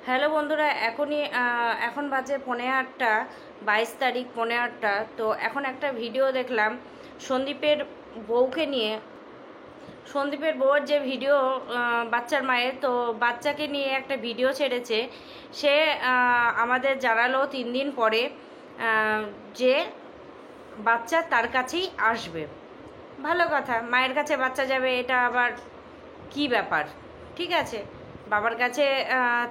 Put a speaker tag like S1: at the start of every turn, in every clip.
S1: Hello বন্ধুরা, এখন বাজে 8:45, 22 তারিখ 8:45। তো এখন একটা ভিডিও দেখলাম সন্দীপের বউকে নিয়ে। সন্দীপের বউয়ের যে ভিডিও, বাচ্চার মায়ের, তো বাচ্চাকে নিয়ে একটা ভিডিও ছেড়েছে। সে আমাদের জানালো 3 দিন পরে যে বাচ্চা তার কাছেই আসবে। ভালো কথা, মায়ের কাছে বাচ্চা যাবে, এটা আবার কি ব্যাপার? ঠিক আছে, বাবার কাছে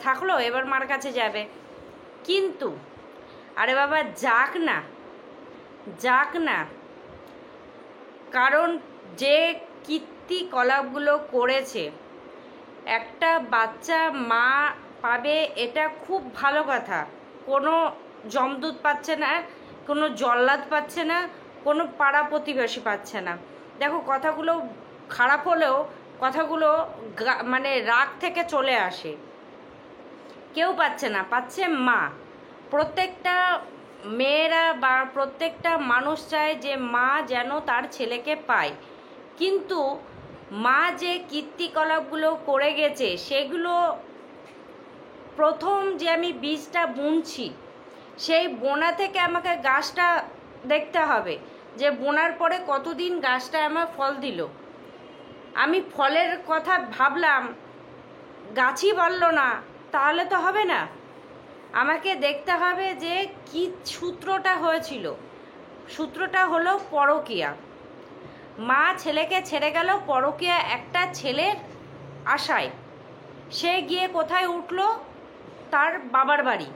S1: থাকলো, এবার মার কাছে যাবে। কিন্তু আরে বাবা, যাক না, যাক না, কারণ যে কীর্তিকলাপগুলো করেছে, একটা বাচ্চা মা পাবে, এটা খুব ভালো কথা। কোনো যমদূত পাচ্ছে না, কোনো জল্লাদ পাচ্ছে না, কোনো পাড়া প্রতিবেশী পাচ্ছে না। দেখো, কথাগুলো খারাপ হলেও কথাগুলো মানে রাগ থেকে চলে আসে। কেউ পাচ্ছে না, পাচ্ছে মা। প্রত্যেকটা মেয়েরা বা প্রত্যেকটা মানুষ চায় যে মা যেন তার ছেলেকে পায়। কিন্তু মা যে কীর্তিকলাপগুলো করে গেছে, সেগুলো প্রথম যে আমি বীজটা বুনছি, সেই বোনা থেকে আমাকে গাছটা দেখতে হবে যে বোনার পরে কতদিন গাছটা আমার ফল দিল। আমি ফলের কথা ভাবলাম, গাছই বাড়লো না, তাহলে তো হবে না। আমাকে দেখতে হবে যে কি সূত্রটা হয়েছিল। সূত্রটা হলো পরকীয়া। মা ছেলেকে ছেড়ে গেল পরকীয়া একটা ছেলের আশায়। সে গিয়ে কোথায় উঠলো? তার বাবার বাড়ি।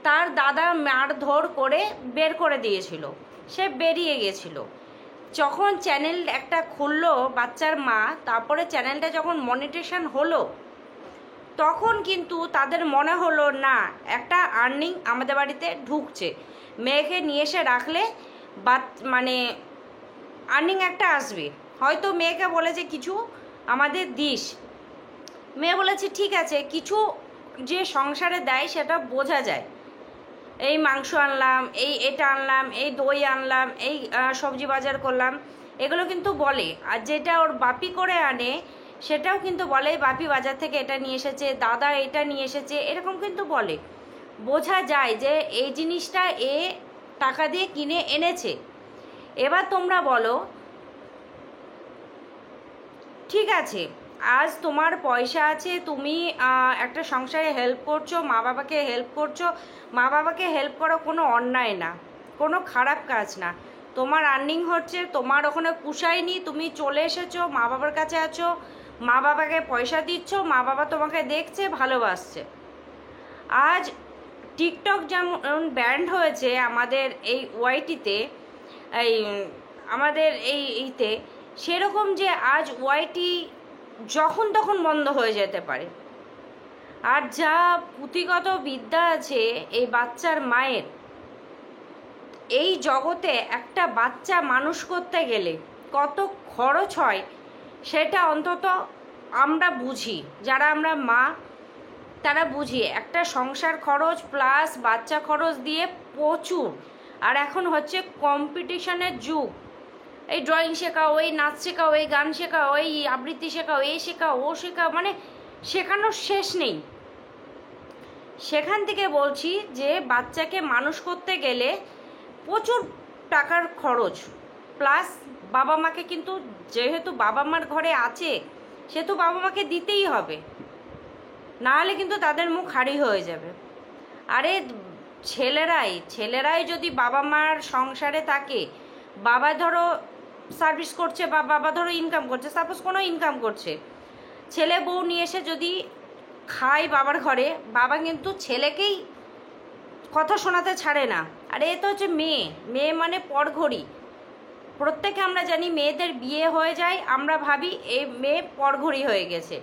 S1: তার দাদা মারধর করে বের করে দিয়েছিল, সে বেরিয়ে গেছিল। যখন চ্যানেল একটা খুললো বাচ্চার মা, তারপরে চ্যানেলটা যখন মনিটেশন হলো, তখন কিন্তু তাদের মনে হলো না, একটা আর্নিং আমাদের বাড়িতে ঢুকছে, মেয়েকে নিয়ে এসে রাখলে মানে আর্নিং একটা আসবে। হয়তো মেয়েকে বলেছে কিছু আমাদের দিস, মেয়ে বলেছে ঠিক আছে, কিছু যে সংসারে দেয় সেটা বোঝা যায়। এই মাংস আনলাম, এটা আনলাম, এই দই আনলাম, এই সবজি বাজার করলাম, এগুলো কিন্তু বলে। আর যেটা ওর বাপি করে আনে, সেটাও কিন্তু বলে বাপি বাজার থেকে এটা নিয়ে এসেছে, দাদা এটা নিয়ে এসেছে, এরকম কিন্তু বলে। বোঝা যায় যে এই জিনিসটা এ টাকা দিয়ে কিনে এনেছে। এবার তোমরা বলো, ঠিক আছে, আজ তোমার পয়সা আছে, তুমি একটা সংসারে হেল্প করছো, মা বাবাকে হেল্প করছো। মা বাবাকে হেল্প করা কোনো অন্যায় না, কোনো খারাপ কাজ না। তোমার আর্নিং হচ্ছে, তোমার ওখানে পুষায়নি, তুমি চলে এসেছো, মা বাবার কাছে আছো, মা বাবাকে পয়সা দিচ্ছ, মা বাবা তোমাকে দেখছে, ভালোবাসছে। আজ টিকটক যেমন ব্যান্ড হয়েছে আমাদের এই ওয়াইটিতে, এই আমাদের এইতে, সেরকম যে আজ ওয়াইটি যখন তখন বন্ধ হয়ে যেতে পারে। আর যা পুঁথিগত বিদ্যা আছে এই বাচ্চার মায়ের, এই জগতে একটা বাচ্চা মানুষ করতে গেলে কত খরচ হয়, সেটা অন্তত আমরা বুঝি, যারা আমরা মা তারা বুঝি। একটা সংসার খরচ প্লাস বাচ্চা খরচ দিয়ে প্রচুর। আর এখন হচ্ছে কম্পিটিশনের যুগ। এই ড্রয়িং শেখাও, এই নাচ শেখাও, এই গান শেখাও, এই আবৃত্তি শেখাও, এই শেখাও, ও শেখাও, মানে শেখানোর শেষ নেই। সেখান থেকে বলছি যে বাচ্চাকে মানুষ করতে গেলে প্রচুর টাকার খরচ, প্লাস বাবা মাকে কিন্তু, যেহেতু বাবা মার ঘরে আছে, সেহেতু বাবা মাকে দিতেই হবে, নাহলে কিন্তু তাদের মুখ হারি হয়ে যাবে। আরে ছেলেরাই যদি বাবা মার সংসারে থাকে, বাবা ধরো সার্ভিস করছে বা বাবা ধরো ইনকাম করছে, সাপোজ কোনো ইনকাম করছে, ছেলে বউ নিয়ে এসে যদি খায় বাবার ঘরে, বাবা কিন্তু ছেলেকেই কথা শোনাতে ছাড়ে না। আর এ তো হচ্ছে মেয়ে মানে পরঘড়ি। প্রত্যেকে আমরা জানি মেয়েদের বিয়ে হয়ে যায়, আমরা ভাবি এই মেয়ে পরঘড়ি হয়ে গেছে।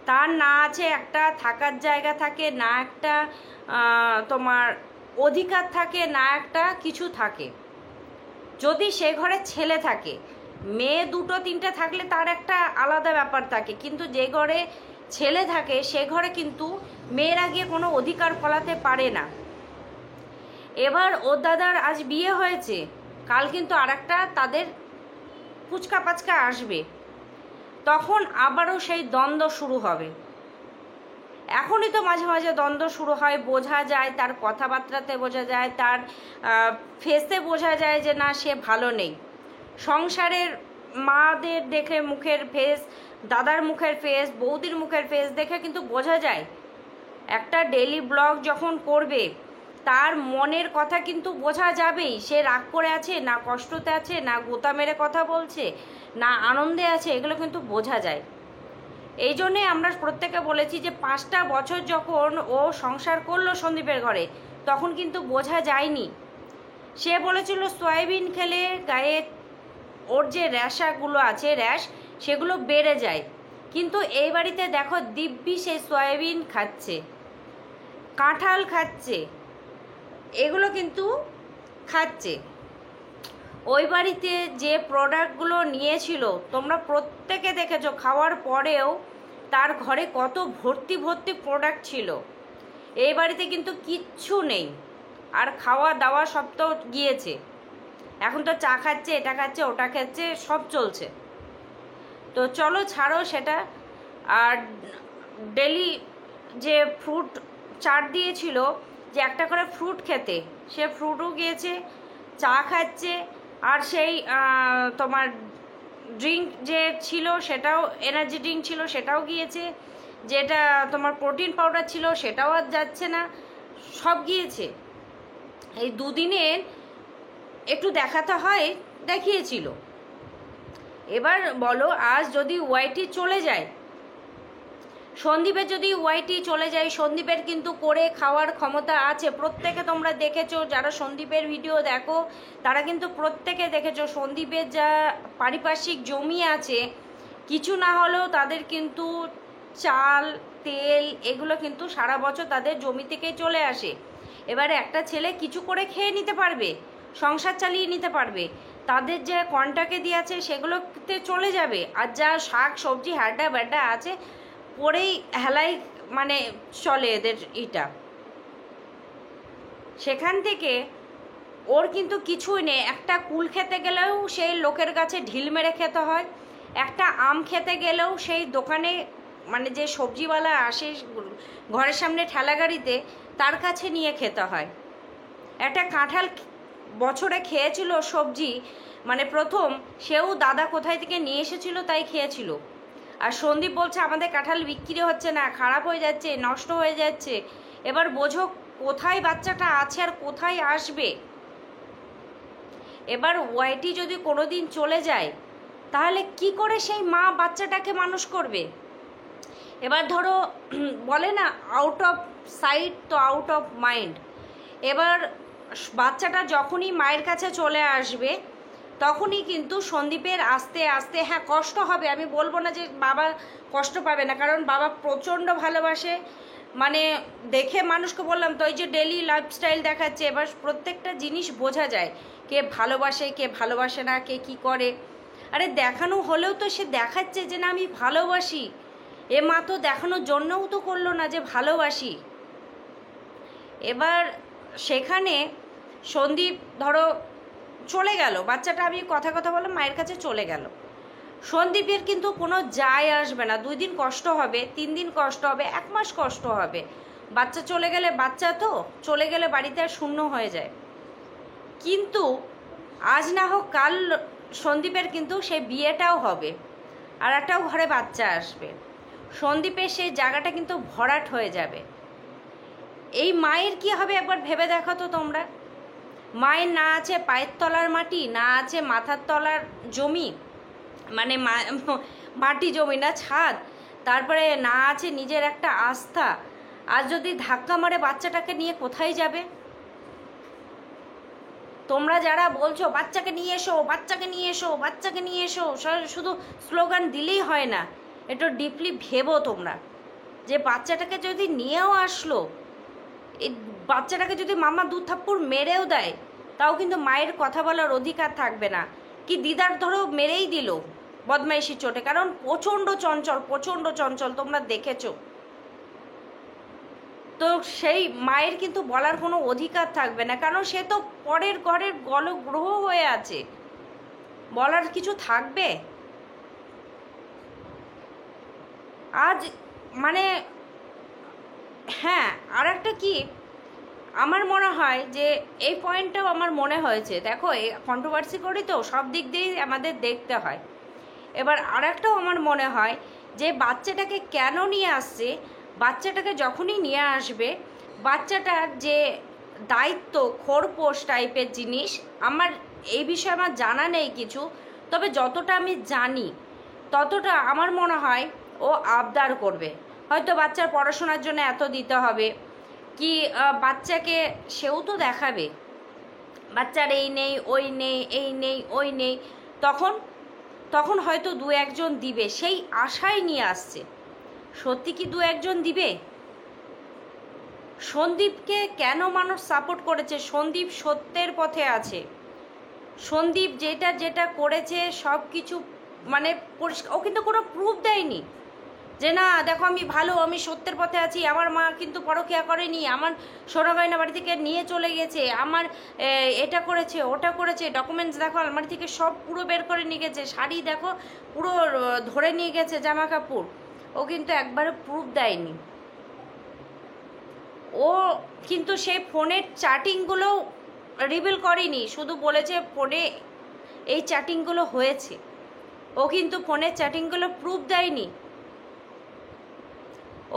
S1: তার না আছে একটা থাকার জায়গা থাকে, না একটা তোমার অধিকার থাকে, না একটা কিছু থাকে। যদি সে ঘরে ছেলে থাকে, মেয়ে 2-3টে থাকলে তার একটা আলাদা ব্যাপার থাকে, কিন্তু যে ঘরে ছেলে থাকে সে ঘরে কিন্তু মেয়েরা গিয়ে কোনো অধিকার ফলাতে পারে না। এবার ওর দাদার আজ বিয়ে হয়েছে, কাল কিন্তু আর একটা তাদের পুচকা পাচকা আসবে, তখন আবারও সেই দ্বন্দ্ব শুরু হবে। এখনই তো মাঝে মাঝে দ্বন্দ্ব শুরু হয়, বোঝা যায়, তার কথাবার্তাতে বোঝা যায়, তার ফেসে বোঝা যায় যে না, সে ভালো নেই। সংসারের মাদের দেখে মুখের ফেস, দাদার মুখের ফেস, বৌদির মুখের ফেস দেখে কিন্তু বোঝা যায়। একটা ডেইলি ব্লগ যখন করবে, তার মনের কথা কিন্তু বোঝা যাবেই। সে রাগ করে আছে, না কষ্টতে আছে, না গোতা মেরে কথা বলছে, না আনন্দে আছে, এগুলো কিন্তু বোঝা যায়। এই জন্যে আমরা প্রত্যেকে বলেছি যে 5টা বছর যখন ও সংসার করলো সন্দীপের ঘরে, তখন কিন্তু বোঝা যায়নি। সে বলেছিল সয়াবিন খেলে গায়ে ওর যে র্যাশাগুলো আছে, র্যাশ, সেগুলো বেড়ে যায়। কিন্তু এই বাড়িতে দেখো দিব্যি সে সয়াবিন খাচ্ছে, কাঁঠাল খাচ্ছে, এগুলো কিন্তু খাচ্ছে। ওই বাড়িতে যে প্রোডাক্টগুলো নিয়েছিল তোমরা প্রত্যেকে দেখেছো, খাওয়ার পরেও তার ঘরে কত ভর্তি ভর্তি প্রোডাক্ট ছিল। এই বাড়িতে কিন্তু কিচ্ছু নেই, আর খাওয়া দাওয়া সব তো গিয়েছে। এখন তো চা খাচ্ছে, এটা খাচ্ছে, ওটা খাচ্ছে, সব চলছে। তো চলো ছাড়ো সেটা। আর ডেলি যে ফ্রুট চাট দিয়েছিল, যে একটা করে ফ্রুট খেতে, সে ফ্রুটও গিয়েছে, চা খাচ্ছে, আর সেই তোমার ড্রিঙ্ক যে ছিল সেটাও, এনার্জি ড্রিঙ্ক ছিল সেটাও গিয়েছে, যেটা তোমার প্রোটিন পাউডার ছিল সেটাও আর যাচ্ছে না, সব গিয়েছে। এই দুদিনের একটু দেখাতে হয়, দেখিয়েছিল। এবার বলো, আজ যদি ওয়াইটি চলে যায়, সন্দীপের যদি ওয়াইটি চলে যায়, সন্দীপের কিন্তু করে খাওয়ার ক্ষমতা আছে। প্রত্যেকে তোমরা দেখেছো, যারা সন্দীপের ভিডিও দেখো তারা কিন্তু প্রত্যেকে দেখেছো সন্দীপের যা পারিপার্শ্বিক জমি আছে, কিছু না হলেও তাদের কিন্তু চাল, তেল, এগুলো কিন্তু সারা বছর তাদের জমি থেকেই চলে আসে। এবারে একটা ছেলে কিছু করে খেয়ে নিতে পারবে, সংসার চালিয়ে নিতে পারবে, তাদের যে কন্টাকে দিয়েছে সেগুলোতে চলে যাবে। আর যা শাক সবজি হ্যাডা ব্যাডা আছে পরেই হেলাই মানে চলে এদের ইটা। সেখান থেকে ওর কিন্তু কিছুই নেই। একটা কুল খেতে গেলেও সেই লোকের কাছে ঢিল মেরে খেতে হয়, একটা আম খেতে গেলেও সেই দোকানে মানে যে সবজিওয়ালা আসে ঘরের সামনে ঠেলা গাড়িতে, তার কাছে নিয়ে খেতে হয়। একটা কাঁঠাল বছরে খেয়েছিল সবজি, মানে প্রথম, সেও দাদা কোথায় থেকে নিয়ে এসেছিল তাই খেয়েছিল। আর সন্দীপ বলছে আমাদের কাঁঠাল বিক্রি হচ্ছে না, খারাপ হয়ে যাচ্ছে, নষ্ট হয়ে যাচ্ছে। এবার বোঝো কোথায় বাচ্চাটা আছে আর কোথায় আসবে। এবার ওয়াইটি যদি কোনো দিন চলে যায়, তাহলে কি করে সেই মা বাচ্চাটাকে মানুষ করবে? এবার ধরো বলে না, আউট অফ সাইট তো আউট অফ মাইন্ড। এবার বাচ্চাটা যখনই মায়ের কাছে চলে আসবে, তখনই কিন্তু সন্দীপের আস্তে আস্তে, হ্যাঁ কষ্ট হবে, আমি বলবো না যে বাবা কষ্ট পাবে না, কারণ বাবা প্রচণ্ড ভালোবাসে। মানে দেখে মানুষকে বললাম তো, ওই যে ডেলি লাইফস্টাইল দেখাচ্ছে, এবার প্রত্যেকটা জিনিস বোঝা যায় কে ভালোবাসে, কে ভালোবাসে না, কে কি করে। আরে দেখানো হলেও তো সে দেখাচ্ছে যে না আমি ভালোবাসি। এ মা তো দেখানোর জন্যও তো করলো না যে ভালোবাসি। এবার সেখানে সন্দীপ ধরো চলে গেল, বাচ্চাটা, আমি কথা বলে মায়ের কাছে চলে গেল, সন্দীপের কিন্তু কোনো যায় আসবে না। 2 দিন কষ্ট হবে, 3 দিন কষ্ট হবে, 1 মাস কষ্ট হবে। বাচ্চা চলে গেলে, বাচ্চা তো চলে গেলে বাড়িতে আর শূন্য হয়ে যায়। কিন্তু আজ না হোক কাল সন্দীপের কিন্তু সেই বিয়েটাও হবে, আর একটাও ঘরে বাচ্চা আসবে। সন্দীপের সেই জায়গাটা কিন্তু ভরাট হয়ে যাবে। এই মায়ের কি হবে একবার ভেবে দেখো তো তোমরা। মায়ের না আছে পায়ের তলার মাটি, না আছে মাথার তলার জমি, মানে মাটি জমি না, ছাদ, তারপরে না আছে নিজের একটা আস্থা। আর যদি ধাক্কা মারে বাচ্চাটাকে নিয়ে কোথায় যাবে? তোমরা যারা বলছো বাচ্চাকে নিয়ে এসো, বাচ্চাকে নিয়ে এসো, বাচ্চাকে নিয়ে এসো, শুধু স্লোগান দিলেই হয় না, একটু ডিপলি ভেবো তোমরা যে বাচ্চাটাকে যদি নিয়েও আসলো, এই বাচ্চাটাকে যদি মামা 2 থাপ্পড় মেরেও দেয়, তাও কিন্তু মায়ের কথা বলার অধিকার থাকবে না। কি দিদার ধরো মেরেই দিল বদমাইশির চোটে, কারণ প্রচণ্ড চঞ্চল, প্রচণ্ড চঞ্চল, তোমরা দেখেছো তো। সেই মায়ের কিন্তু বলার কোনো অধিকার থাকবে না, কারণ সে তো পরের ঘরের গলগ্রহ হয়ে আছে, বলার কিছু থাকবে? আজ মানে হ্যাঁ, আর একটা কি আমার মনে হয় যে এই পয়েন্টটাও আমার মনে হয়েছে, দেখো এই কন্ট্রোভার্সি করি তো সব দিক দিয়েই আমাদের দেখতে হয়। এবার আর একটাও আমার মনে হয় যে বাচ্চাটাকে কেন নিয়ে আসছে, বাচ্চাটাকে যখনই নিয়ে আসবে বাচ্চাটার যে দায়িত্ব খোরপোশ টাইপের জিনিস, আমার এই বিষয়ে আমার জানা নেই কিছু, তবে যতটা আমি জানি ততটা আমার মনে হয় ও আবদার করবে। হয়তো বাচ্চার পড়াশোনার জন্য এত দিতে হবে, কি বাচ্চাকে সেও তো দেখাবে বাচ্চার এই নেই ওই নেই, এই নেই ওই নেই, তখন তখন হয়তো দু একজন দিবে, সেই আশায় নিয়ে আসছে। সত্যি কি দু একজন দিবে? সন্দীপকে কেন মানুষ সাপোর্ট করেছে? সন্দীপ সত্যের পথে আছে। সন্দীপ যেটা যেটা করেছে সব কিছু মানে পরিষ্কার, ও কিন্তু কোনো প্রুফ দেয়নি যে না দেখো আমি ভালো, আমি সত্যের পথে আছি, আমার মা কিন্তু পরকীয়া করেনি, আমার সোনা গয়না বাড়ি থেকে নিয়ে চলে গেছে, আমার এটা করেছে ওটা করেছে, ডকুমেন্টস দেখো আলমারি থেকে সব পুরো বের করে নিয়ে গেছে, শাড়ি দেখো পুরো ধরে নিয়ে গেছে, জামা কাপড়, ও কিন্তু একবারও প্রুফ দেয়নি। ও কিন্তু সেই ফোনের চ্যাটিংগুলো রিভিল করেনি, শুধু বলেছে ফোনে এই চ্যাটিংগুলো হয়েছে, ও কিন্তু ফোনের চ্যাটিংগুলো প্রুফ দেয়নি,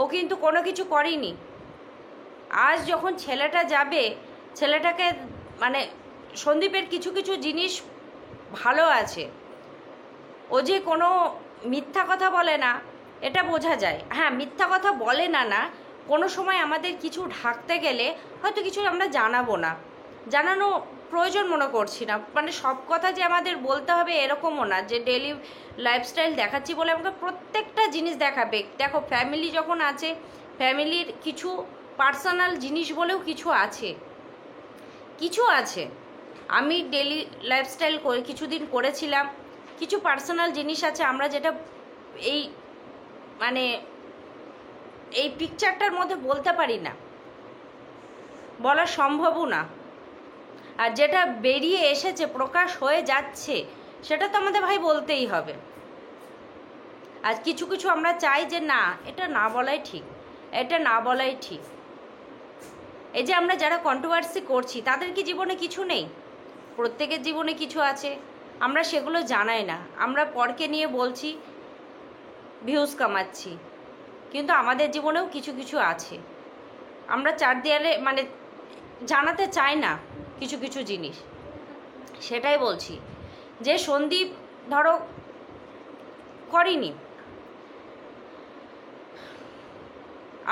S1: ও কিন্তু কোনো কিছু করেনি। আজ যখন ছেলেটা যাবে, ছেলেটাকে মানে সন্দীপের কিছু কিছু জিনিস ভালো আছে, ও যে কোনো মিথ্যা কথা বলে না এটা বোঝা যায়। হ্যাঁ, মিথ্যা কথা বলে না, না কোনো সময় আমাদের কিছু ঢাকতে গেলে হয়তো কিছু আমরা জানাবো না, জানানো প্রয়োজন মনে করছি না, মানে সব কথা যে আমাদের বলতে হবে এরকমও না যে ডেলি লাইফস্টাইল দেখাচ্ছি বলে আমাকে প্রত্যেকটা জিনিস দেখাবে। দেখো ফ্যামিলি যখন আছে, ফ্যামিলির কিছু পার্সোনাল জিনিস বলেও কিছু আছে, কিছু আছে। আমি ডেলি লাইফস্টাইল করে কিছুদিন করেছিলাম, কিছু পার্সোনাল জিনিস আছে আমরা যেটা এই মানে এই পিকচারটার মধ্যে বলতে পারি না, বলা সম্ভবও না। আর যেটা বেরিয়ে এসেছে, প্রকাশ হয়ে যাচ্ছে, সেটা তো আমাদের ভাই বলতেই হবে। আর কিছু কিছু আমরা চাই যে না এটা না বলাই ঠিক, এটা না বলাই ঠিক। এই যে আমরা যারা কন্ট্রোভার্সি করছি তাদের কি জীবনে কিছু নেই? প্রত্যেকের জীবনে কিছু আছে, আমরা সেগুলো জানাই না, আমরা পরকে নিয়ে বলছি, ভিউজ কামাচ্ছি, কিন্তু আমাদের জীবনেও কিছু কিছু আছে, আমরা চার দেয়ালে মানে জানাতে চাই না কিছু কিছু জিনিস। সেটাই বলছি যে সন্দীপ ধরো করিনি,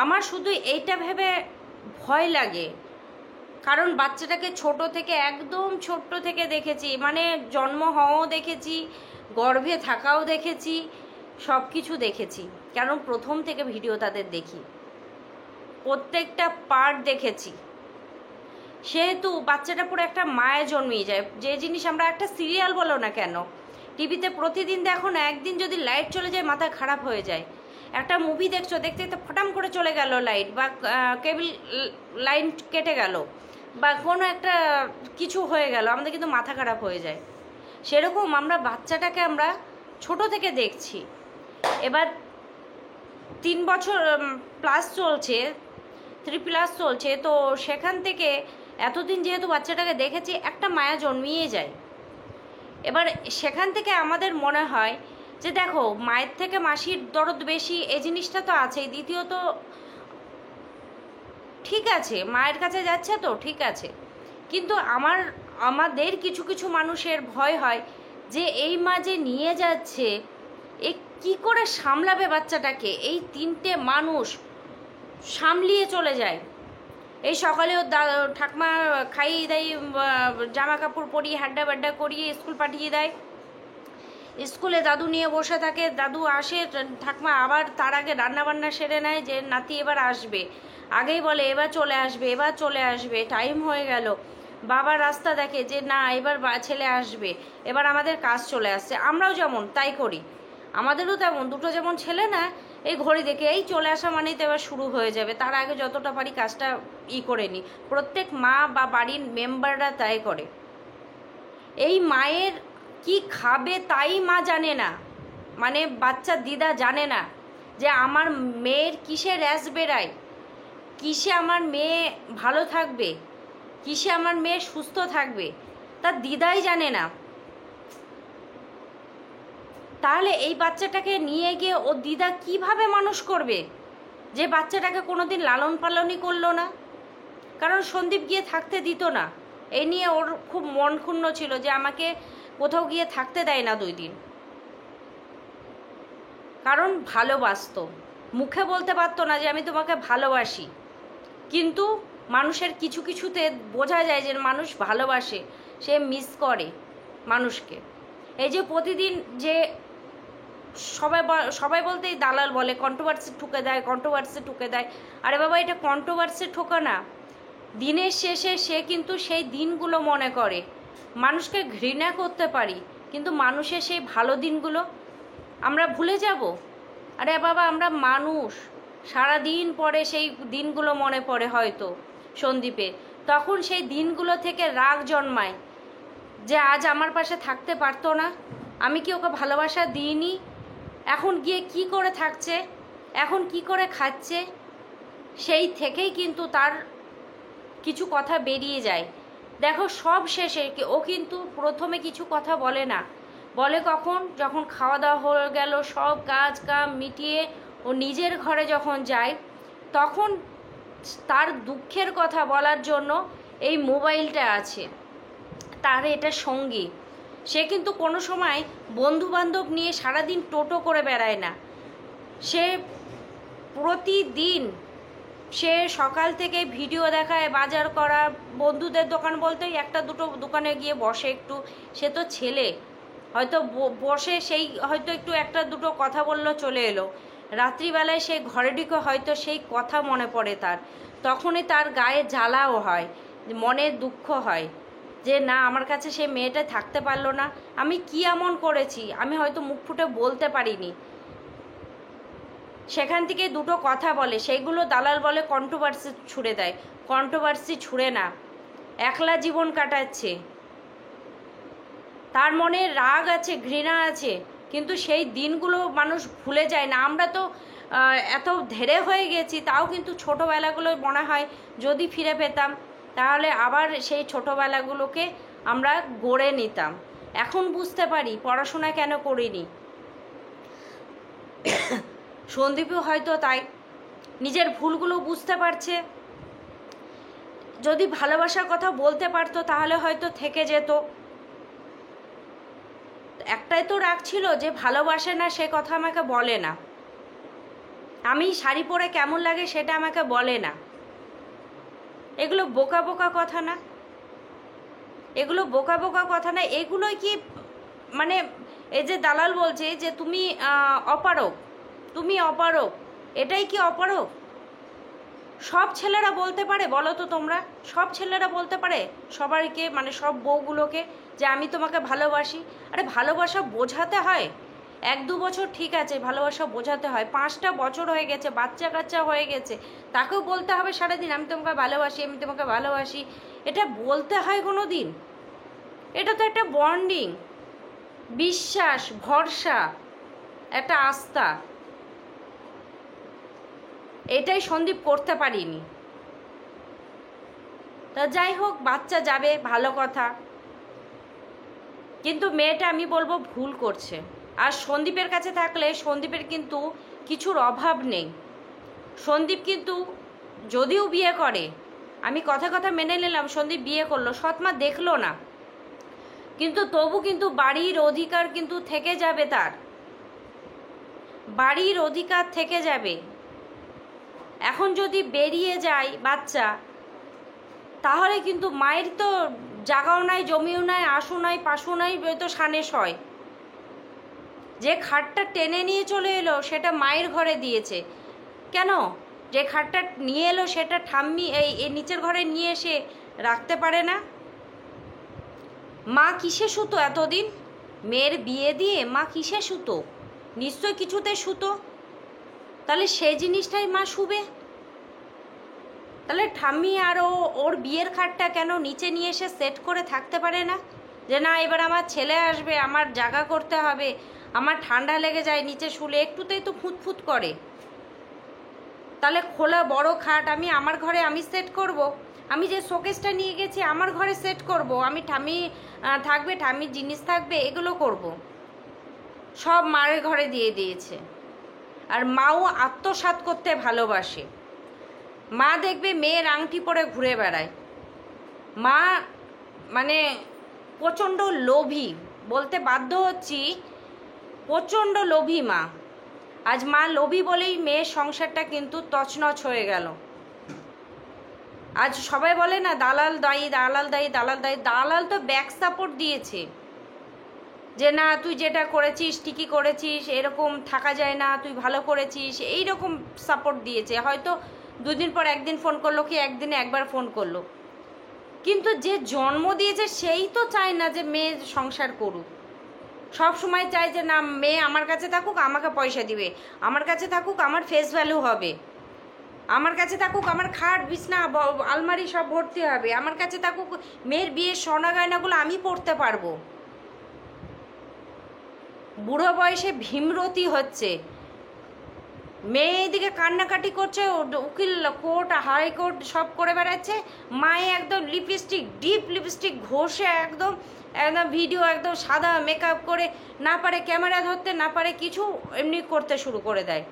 S1: আমার শুধু এইটা ভেবে ভয় লাগে, কারণ বাচ্চাটাকে ছোট থেকে একদম ছোট্ট থেকে দেখেছি, মানে জন্ম হওয়াও দেখেছি, গর্ভে থাকাও দেখেছি, সব কিছু দেখেছি, কারণ প্রথম থেকে ভিডিও তাদের দেখি, প্রত্যেকটা পার্ট দেখেছি। সেহেতু বাচ্চাটা পুরো একটা মায়ে জন্মিয়ে যায়, যে জিনিস আমরা একটা সিরিয়াল বলো না কেন টিভিতে প্রতিদিন দেখো না, একদিন যদি লাইট চলে যায় মাথা খারাপ হয়ে যায়। একটা মুভি দেখছো, দেখতে দেখতে ফটাম করে চলে গেল লাইট, বা কেবল লাইন কেটে গেল, বা কোনো একটা কিছু হয়ে গেল, আমাদের কিন্তু মাথা খারাপ হয়ে যায়। সেরকম আমরা বাচ্চাটাকে আমরা ছোট থেকে দেখছি, এবার 3 বছর প্লাস চলছে, 3+ চলছে, তো সেখান থেকে এতদিন যেহেতু বাচ্চাটাকে দেখেছি, একটা মায়া জন্মিয়ে যায়। এবার সেখান থেকে আমাদের মনে হয় যে দেখো মায়ের থেকে মাসির দরদ বেশি, এই জিনিসটা তো আছেই। দ্বিতীয়ত ঠিক আছে মায়ের কাছে যাচ্ছে তো ঠিক আছে, কিন্তু আমাদের কিছু কিছু মানুষের ভয় হয় যে এই মা যে নিয়ে যাচ্ছে এ কি করে সামলাবে বাচ্চাটাকে, এই 3টে মানুষ সামলিয়ে চলে যায়। এই সকালেও ঠাকমা খাইয়ে দেয়, জামা কাপড় পরিয়ে হাড্ডা বাড্ডা করিয়ে স্কুল পাঠিয়ে দেয়, স্কুলে দাদু নিয়ে বসে থাকে, দাদু আসে, ঠাকমা আবার তার আগে রান্নাবান্না সেরে নেয় যে নাতি এবার আসবে, আগেই বলে এবার চলে আসবে, এবার চলে আসবে, টাইম হয়ে গেল। বাবা রাস্তা দেখে যে না এবার ছেলে আসবে, এবার আমাদের কাজ চলে আসছে, আমরাও যেমন তাই করি, আমাদেরও তেমন দুটো যেমন ছেলে না, এই ঘড়ি দেখে এই চলে আসা মানেই তো এবার শুরু হয়ে যাবে, তার আগে যতটা পারি কাজটা করে নিই। প্রত্যেক মা বা বাড়ির মেম্বাররা তাই করে। এই মায়ের কি খাবে তাই মা জানে না, মানে বাচ্চা দিদা জানে না যে আমার মেয়ের কিসে র্যাশ বেরায়, কিসে আমার মেয়ে ভালো থাকবে, কিসে আমার মেয়ে সুস্থ থাকবে, তার দিদাই জানে না। তাহলে এই বাচ্চাটাকে নিয়ে গিয়ে ও দিদা কিভাবে মানুষ করবে, যে বাচ্চাটাকে কোনোদিন লালন পালনই করলো না? কারণ সন্দীপ গিয়ে থাকতে দিত না, এই নিয়ে ওর খুব মন ক্ষুণ্ণ ছিল যে আমাকে কোথাও গিয়ে থাকতে দেয় না 2 দিন। কারণ ভালোবাসতো, মুখে বলতে পারতো না যে আমি তোমাকে ভালোবাসি, কিন্তু মানুষের কিছু কিছুতে বোঝা যায় যে মানুষ ভালোবাসে, সে মিস করে মানুষকে। এই যে প্রতিদিন যে সবাই বলতেই দালাল বলে কন্ট্রোভার্সি ঠুকে দেয়, কন্ট্রোভার্সি ঠুকে দেয়। আরে বাবা, এটা কন্ট্রোভার্সি ঠোকা না, দিনের শেষে সে কিন্তু সেই দিনগুলো মনে করে। মানুষকে ঘৃণা করতে পারি, কিন্তু মানুষের সেই ভালো দিনগুলো আমরা ভুলে যাব? আরে বাবা, আমরা মানুষ, সারা দিন পরে সেই দিনগুলো মনে পড়ে হয়তো সন্দীপের, তখন সেই দিনগুলো থেকে রাগ জন্মায় যে আজ আমার পাশে থাকতে পারতো না, আমি কি ওকে ভালোবাসা দিইনি, এখন গিয়ে কি করে থাকছে, এখন কি করে খাচ্ছে। সেই থেকেই কিন্তু তার কিছু কথা বেরিয়ে যায়। দেখো, সব শেষে ও কিন্তু প্রথমে কিছু কথা বলে না, বলে কখন, যখন খাওয়া দাওয়া হয়ে গেল, সব কাজ কাম মিটিয়ে ও নিজের ঘরে যখন যায়, তখন তার দুঃখের কথা বলার জন্য এই মোবাইলটা আছে, তার এটা সঙ্গী। সে কিন্তু কোনো সময় বন্ধুবান্ধব নিয়ে সারাদিন টোটো করে বেড়ায় না, সে প্রতিদিন সে সকাল থেকে ভিডিও দেখায়, বাজার করা, বন্ধুদের দোকান বলতেই 1-2 দোকানে গিয়ে বসে একটু, সে তো ছেলে, হয়তো বসে সেই হয়তো একটু 1-2 কথা বললো, চলে এলো। রাত্রিবেলায় সে ঘরে ঢুকে হয়তো সেই কথা মনে পড়ে তার, তখনই তার গায়ে জ্বালাও হয়, মনে দুঃখ হয় যে না, আমার কাছে সে মেয়েটা থাকতে পারলো না, আমি কি এমন করেছি, আমি হয়তো মুখ ফুটে বলতে পারিনি। সেখান থেকে 2 কথা বলে, সেইগুলো দালাল বলে কন্ট্রোভার্সি ছুড়ে দেয়। কন্ট্রোভার্সি ছুড়ে না, একলা জীবন কাটাচ্ছে, তার মনে রাগ আছে, ঘৃণা আছে, কিন্তু সেই দিনগুলো মানুষ ভুলে যায় না। আমরা তো এত ধেরে হয়ে গেছি, তাও কিন্তু ছোটোবেলাগুলো মনে হয় যদি ফিরে পেতাম, তাহলে আবার সেই ছোটোবেলাগুলোকে আমরা গড়ে নিতাম। এখন বুঝতে পারি পড়াশোনা কেন করিনি। সন্দীপও হয়তো তাই নিজের ভুলগুলো বুঝতে পারছে, যদি ভালোবাসার কথা বলতে পারতো তাহলে হয়তো থেকে যেত। একটাই তো রাগ ছিল যে ভালোবাসে না, সে কথা আমাকে বলে না, আমি শাড়ি পরে কেমন লাগে সেটা আমাকে বলে না। এগুলো বোকা বোকা কথা না, এগুলো বোকা বোকা কথা না, এগুলোই কি মানে এই যে দালাল বলছে যে তুমি অপারক, তুমি অপারক, এটাই কি অপারক? সব ছেলেরা বলতে পারে বলো তো তোমরা? সব ছেলেরা বলতে পারে সবাইকে, মানে সব বউগুলোকে যে আমি তোমাকে ভালোবাসি? আরে ভালোবাসা বোঝাতে হয়, 1-2 বছর ঠিক আছে, ভালোবাসা বোঝাতে হয়, 5টা বছর হয়ে গেছে, বাচ্চা কাচ্চা হয়ে গেছে, তাকেও বলতে হবে সারাদিন আমি তোমাকে ভালোবাসি, আমি তোমাকে ভালোবাসি? এটা বলতে হয় কোনো দিন? এটা তো একটা বন্ডিং, বিশ্বাস, ভরসা, একটা আস্থা। এটাই সন্দীপ করতে পারিনি। তা যাই হোক, বাচ্চা যাবে, ভালো কথা, কিন্তু মেয়েটা আমি বলবো ভুল করছে। আর সন্দীপের কাছে থাকলে সন্দীপের কিন্তু কিছুর অভাব নেই। সন্দীপ কিন্তু যদিও বিয়ে করে, আমি কথা কথা মেনে নিলাম সন্দীপ বিয়ে করলো, সৎমা দেখলো না, কিন্তু তবু কিন্তু বাড়ির অধিকার কিন্তু থেকে যাবে, তার বাড়ির অধিকার থেকে যাবে। এখন যদি বেরিয়ে যায় বাচ্চা, তাহলে কিন্তু মায়ের তো জাগাও নাই, জমিও নাই, আশু নাই, পাশু নাই, তো সানেস হয়। যে খাটটা টেনে নিয়ে চলে এলো সেটা মায়ের ঘরে দিয়েছে কেন? যে খাটটা নিয়ে এলো সেটা ঠাম্মি এই নিচের ঘরে নিয়ে এসে রাখতে পারে না? মা কিসে শুতো এতদিন? মেয়ের বিয়ে দিয়ে মা কিসে শুতো? নিশ্চয় কিছুতে শুতো, তাহলে সেই জিনিসটাই মা শুবে। তাহলে ঠাম্মি আর ওর বিয়ের খাটটা কেন নিচে নিয়ে এসে সেট করে থাকতে পারে না? যে না, এবার আমার ছেলে আসবে, আমার জাগা করতে হবে, আমার ঠান্ডা লেগে যায় নিচে শুলে, একটুতেই তো ফুটফুট করে। তাহলে খোলা বড় খাট আমি আমার ঘরে আমি সেট করব। আমি যে শোকেসটা নিয়ে গেছি আমার ঘরে সেট করব। আমি ঠামি থাকবে, ঠামির জিনিস থাকবে, এগুলো করব। সব মায়ের ঘরে দিয়ে দিয়েছে। আর মাও আত্মসাৎ করতে ভালোবাসে। মা দেখবে মেয়ের আংটি পরে ঘুরে বেড়ায়। মা মানে প্রচণ্ড লোভী, বলতে বাধ্য হচ্ছি, প্রচণ্ড লোভী মা। আজ মা লোভী বলেই মেয়ের সংসারটা কিন্তু তছনছ হয়ে গেল। আজ সবাই বলে না দালাল দায়ী, দালাল দায়ী, দালাল দায়ী। দালাল তো ব্যাক সাপোর্ট দিয়েছে যে না তুই যেটা করেছিস ঠিকই করেছিস, এরকম থাকা যায় না, তুই ভালো করেছিস, এই রকম সাপোর্ট দিয়েছে। হয়তো দুদিন পর একদিন ফোন করলো, কি একদিনে একবার ফোন করলো, কিন্তু যে জন্ম দিয়েছে সেই তো চায় না যে মেয়ে সংসার করুক। সব সময় চায় যে না মেয়ে আমার কাছে থাকুক, আমাকে পয়সা দিবে, আমার কাছে থাকুক, আমার ফেস ভ্যালু হবে, আমার কাছে থাকুক, আমার খাট বিছনা আলমারি সব ভর্তি হবে, আমার কাছে থাকুক, মেয়ের বিয়ের সোনা গয়নাগুলো আমি পরতে পারবো। বুড়ো বয়সে ভীমরতি হচ্ছে, মেয়ে এদিকে কান্নাকাটি করছে, উকিল কোর্ট হাইকোর্ট সব করে বেড়াচ্ছে, মায়ে একদম লিপস্টিক ডিপ লিপস্টিক ঘষে একদম একদম ভিডিও একদম সাদা মেকআপ করে, না পারে ক্যামেরা ধরতে, না পারে কিছু, এমনি করতে শুরু করে দেয়।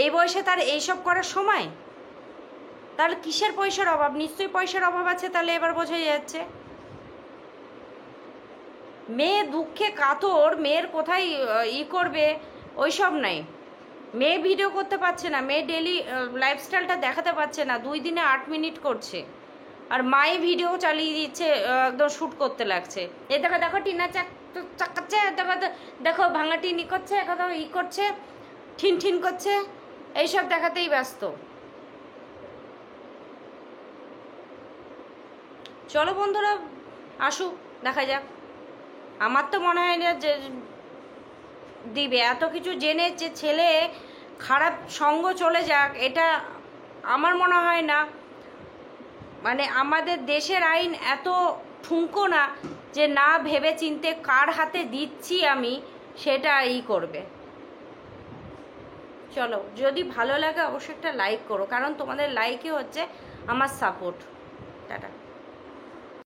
S1: এই বয়সে তার এইসব করার সময়? তাহলে কিসের পয়সার অভাব? নিশ্চয়ই পয়সার অভাব আছে। তাহলে এবার বোঝাই যাচ্ছে মেয়ে দুঃখে কাতর, মেয়ের কোথায় করবে ওইসব নাই। মেয়ে ভিডিও করতে পারছে না, মেয়ে ডেলি লাইফস্টাইলটা দেখাতে পারছে না, 2 দিনে 8 মিনিট করছে, আর মাই ভিডিও চালিয়ে দিচ্ছে, একদম শ্যুট করতে লাগছে। এই দেখো দেখো টিনা চাকাচ্ছে, দেখো দেখো ভাঙা টিনি করছে, একদম করছে, ঠিন ঠিন করছে, এইসব দেখাতেই ব্যস্ত। চলো বন্ধুরা আসুক, দেখা যাক। আমার তো মনে হয় না যে দিবে। এত কিছু জেনে যে ছেলে খারাপ সঙ্গ চলে যাক, এটা আমার মনে হয় না। মানে আমাদের দেশের আইন এত ঠুনকো না যে না ভেবে চিনতে কার হাতে দিচ্ছি আমি সেটা করবে। চলো, যদি ভালো লাগে অবশ্যই একটা লাইক করো, কারণ তোমাদের লাইকই হচ্ছে আমার সাপোর্ট। টাটা।